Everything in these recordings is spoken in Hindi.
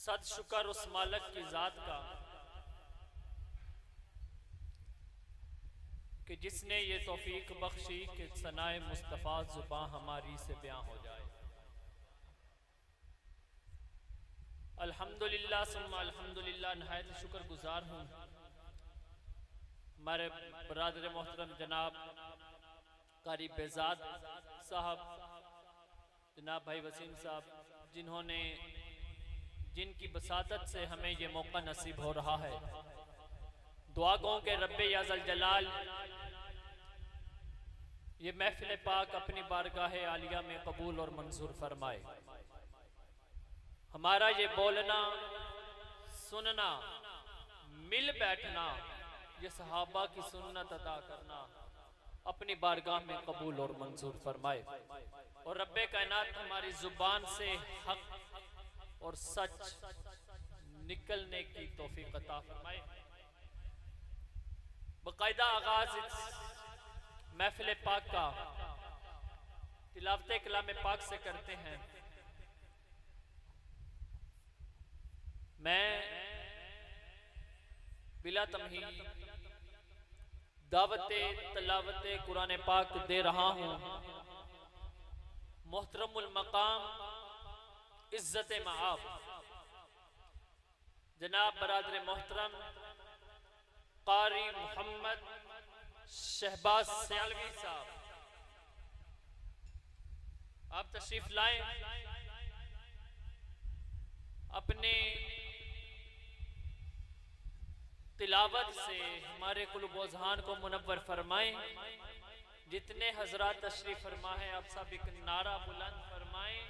सद शुक्र उस मालिक की जात का कि जिसने ये तौफीक बख्शी कि सनाए मुस्तफ़ा जुबां हमारी से बयां हो जाए। अल्हम्दुलिल्लाह सुम्मा अल्हम्दुलिल्लाह, नहायत शुक्र गुजार हूँ हमारे बरादर मोहतरम जनाब कारी बेजाद साहब, जनाब भाई वसीम साहब, जिन्होंने जिनकी बसादत से हमें ये मौका नसीब हो रहा है। दुआ गो के रब्बे याज़ल जलाल ये महफिल पाक अपनी बारगाह आलिया में कबूल और मंजूर फरमाए। हमारा ये बोलना सुनना मिल बैठना ये सहाबा की सुन्नत अदा करना अपनी बारगाह में कबूल और मंजूर फरमाए। और रब्बे कायनात हमारी जुबान से हक और सच निकलने की तौफीक अता फरमाए। बकायदा आगाज महफिल पाक का तिलावत कलाम पाक से करते हैं। मैं बिला तमहीद दावते तलावत कुरान पाक दे रहा हूँ मोहतरमुल मकाम इज्जत माआब जनाब बरादर मोहतरम कारी मोहम्मद शहबाज सियालवी साहब, आप तशरीफ लाएं, अपने तिलावत से हमारे कुल्ब वज़हान को मुनव्वर फरमाएं। जितने हजरात तशरीफ फरमा है आप सब एक नारा बुलंद फरमाएं,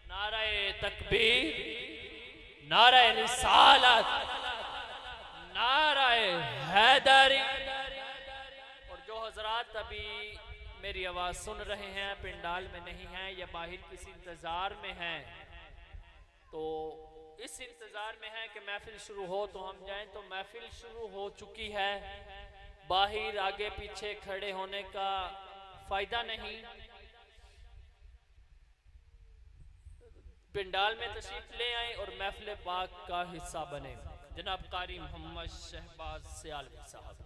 नाराए तकबीर, नाराए रिसालत, नाराए हैदरी। और जो हजरात अभी मेरी आवाज़ सुन रहे हैं, पिंडाल में नहीं हैं या बाहर किसी इंतज़ार में हैं, तो इस इंतज़ार में है कि महफिल शुरू हो तो हम जाएं, तो महफिल शुरू हो चुकी है। बाहर आगे पीछे खड़े होने का फ़ायदा नहीं, पिंडाल में तशरीफ ले आए और महफिल पाक का हिस्सा बने। जनाब कारी मोहम्मद शहबाज सियालवी साहब।